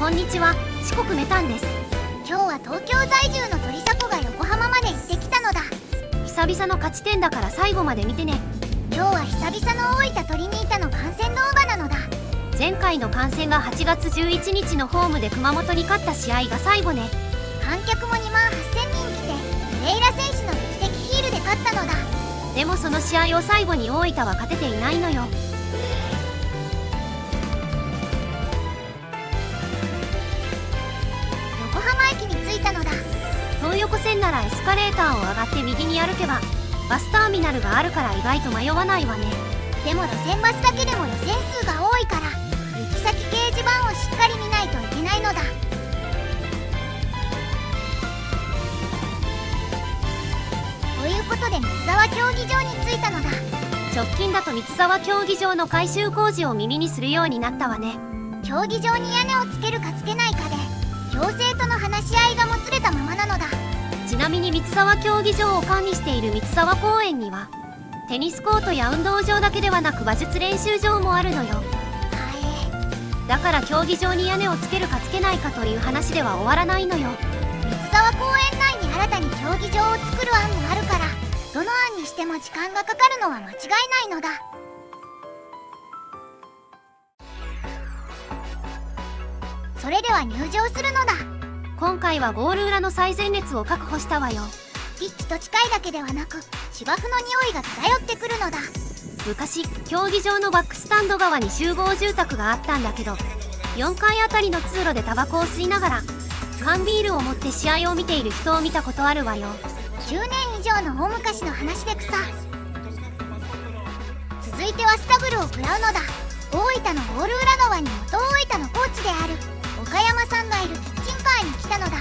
こんにちは、四国メタンです。今日は東京在住の鳥迫が横浜まで行ってきたのだ。久々の勝ち点だから最後まで見てね。今日は久々の大分トリニータの観戦動画なのだ。前回の観戦が8月11日のホームで熊本に勝った試合が最後ね。観客も28000人来て、レイラ選手の劇的ヒールで勝ったのだ。でもその試合を最後に大分は勝てていないのよ。横浜駅に着いたのだ。東横線ならエスカレーターを上がって右に歩けばバスターミナルがあるから意外と迷わないわね。でも路線バスだけでも路線数が多いから行き先掲示板をしっかり見ないといけないのだ。ということで三沢競技場に着いたのだ。直近だと三沢競技場の改修工事を耳にするようになったわね。競技場に屋根をつけるかつけないかで行政との話し合いがもつれたままなのだ。ちなみに三沢競技場を管理している三沢公園にはテニスコートや運動場だけではなく馬術練習場もあるのよ。だから競技場に屋根をつけるかつけないかという話では終わらないのよ。三沢公園内に新たに競技場を作る案もあるからどの案にしても時間がかかるのは間違いないのだ。それでは入場するのだ。今回はゴール裏の最前列を確保したわよ。ピッチと近いだけではなく芝生の匂いが漂ってくるのだ。昔競技場のバックスタンド側に集合住宅があったんだけど4階あたりの通路でタバコを吸いながら缶ビールを持って試合を見ている人を見たことあるわよ。10年以上の大昔の話で草。続いてはスタブルを食らうのだ。大分のゴール裏側に元大分のコーチである岡山さんがいるキッチンカーに来たのだ。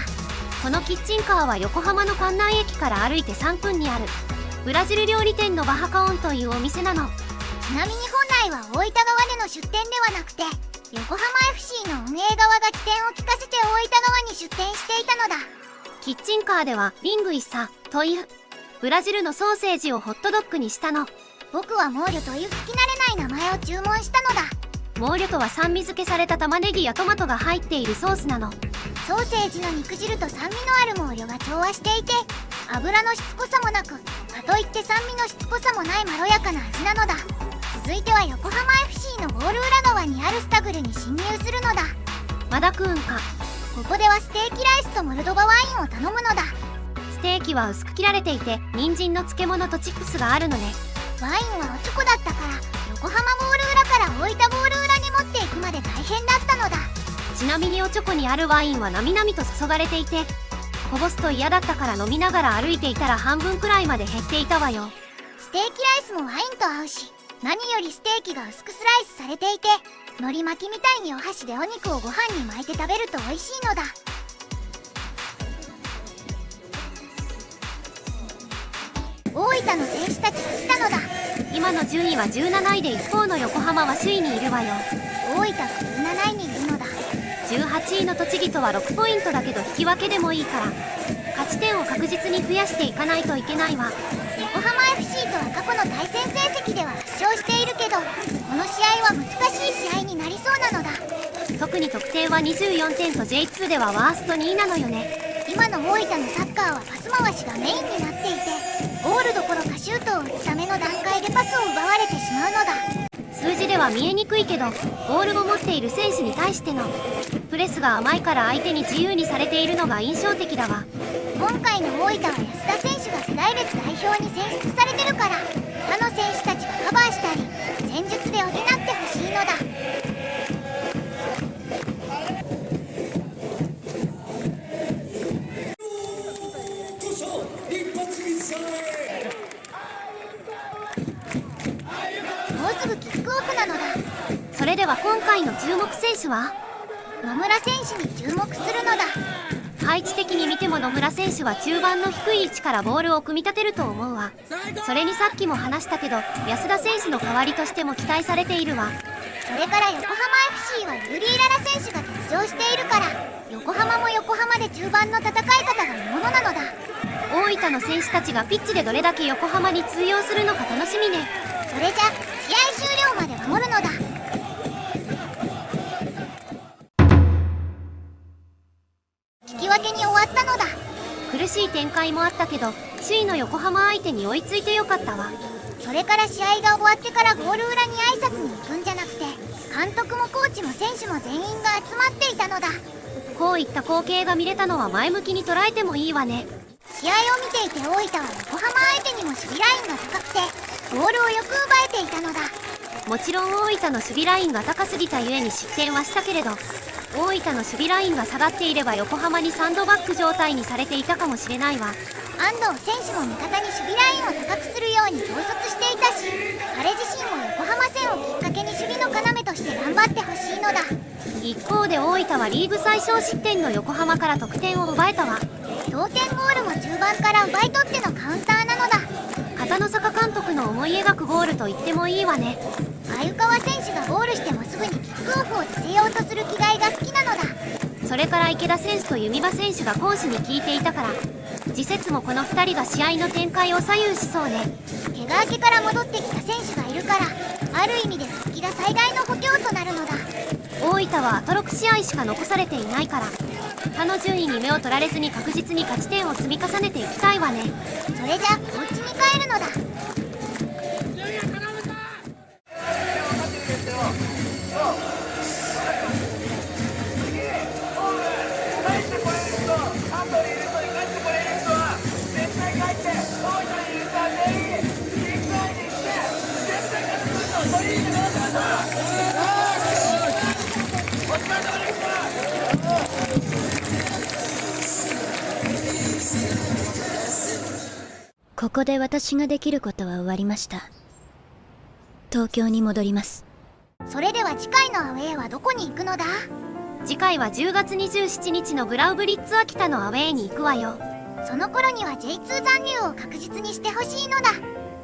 このキッチンカーは横浜の関内駅から歩いて3分にあるブラジル料理店のバハカオンというお店なの。ちなみに本来は大分側での出店ではなくて横浜 FC の運営側が起点を利かせて大分側に出店していたのだ。キッチンカーではリングイサというブラジルのソーセージをホットドッグにしたの。僕はモーリョという聞き慣れない名前を注文したのだ。モーリョとは酸味付けされた玉ねぎやトマトが入っているソースなの。ソーセージの肉汁と酸味のあるモーリョが調和していて油のしつこさもなくかといって酸味のしつこさもないまろやかな味なのだ。続いては横浜 FC のゴール裏側にあるスタグルに侵入するのだ。まだくんか。ここではステーキライスとモルドバワインを頼むのだ。ステーキは薄く切られていて人参の漬物とチップスがあるのね。ワインはおちょこだったから横浜ゴール裏から大分ゴール裏に持っていくまで大変だったのだ。ちなみにおちょこにあるワインはなみなみと注がれていてこぼすと嫌だったから飲みながら歩いていたら半分くらいまで減っていたわよ。ステーキライスもワインと合うし何よりステーキが薄くスライスされていて海苔巻きみたいにお箸でお肉をご飯に巻いて食べると美味しいのだ。大分の選手たちが来たのだ。今の順位は17位で一方の横浜は首位にいるわよ。大分が17位にいるのだ。18位の栃木とは6ポイントだけど引き分けでもいいから勝ち点を確実に増やしていかないといけないわ。横浜 FC とは過去の対戦成績では圧勝しているけどこの試合は難しい試合になりそうなのだ。特に得点は24点と J2 ではワースト2位なのよね。今の大分のサッカーはパス回しがメインになっていてゴールどころかシュートを打つための段階でパスを奪われてしまうのだ。数字では見えにくいけどボールを持っている選手に対してのプレスが甘いから相手に自由にされているのが印象的だわ。今回の大分は安田選手が世代別代表に選出されてるから他の選手たちがカバーしたり戦術で補ってほしいのだ。もうすぐキックオフなのだ。それでは今回の注目選手は野村選手に注目するのだ。配置的に見ても野村選手は中盤の低い位置からボールを組み立てると思うわ。それにさっきも話したけど安田選手の代わりとしても期待されているわ。それから横浜 FC はユーリー・ララ選手が欠場しているから横浜も横浜で中盤の戦い方が見ものなのだ。大分の選手たちがピッチでどれだけ横浜に通用するのか楽しみね。それじゃ試合終了まで守るのだ。展開もあったけど、首位の横浜相手に追いついてよかったわ。それから試合が終わってからゴール裏に挨拶に行くんじゃなくて、監督もコーチも選手も全員が集まっていたのだ。こういった光景が見れたのは前向きに捉えてもいいわね。試合を見ていて大分は横浜相手にも守備ラインが高くてボールをよく奪えていたのだ。もちろん大分の守備ラインが高すぎたゆえに失点はしたけれど、大分の守備ラインが下がっていれば横浜にサンドバッグ状態にされていたかもしれないわ。安藤選手も味方に守備ラインを高くするように統率していたし、彼自身も横浜戦をきっかけに守備の要として頑張ってほしいのだ。一方で大分はリーグ最小失点の横浜から得点を奪えたわ。同点ゴールも中盤から奪い取ってのカウンターなのだ。片野坂監督の思い描くゴールと言ってもいいわね。鮎川選手がゴールしてもすぐにキックオフをさせようとする気概が好きなのだ。それから池田選手と弓場選手が攻守に効いていたから、次節もこの2人が試合の展開を左右しそうね。怪我明けから戻ってきた選手がいるから、ある意味で復帰が最大の補強となるのだ。大分はあと6試合しか残されていないから、他の順位に目を取られずに確実に勝ち点を積み重ねていきたいわね。それじゃお家に帰るのだ。ここで私ができることは終わりました。東京に戻ります。それでは次回のアウェーはどこに行くのだ？次回は10月27日のグラウブリッツ秋田のアウェーに行くわよ。その頃には J2 残留を確実にしてほしいのだ。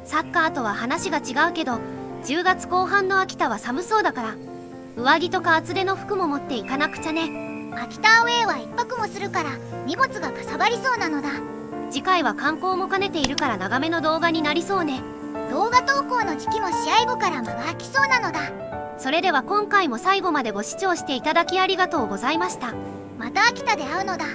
サッカーとは話が違うけど、10月後半の秋田は寒そうだから、上着とか厚手の服も持っていかなくちゃね。秋田アウェーは1泊もするから荷物がかさばりそうなのだ。次回は観光も兼ねているから長めの動画になりそうね。動画投稿の時期も試合後から間が空きそうなのだ。それでは今回も最後までご視聴していただきありがとうございました。また秋田で会うのだ。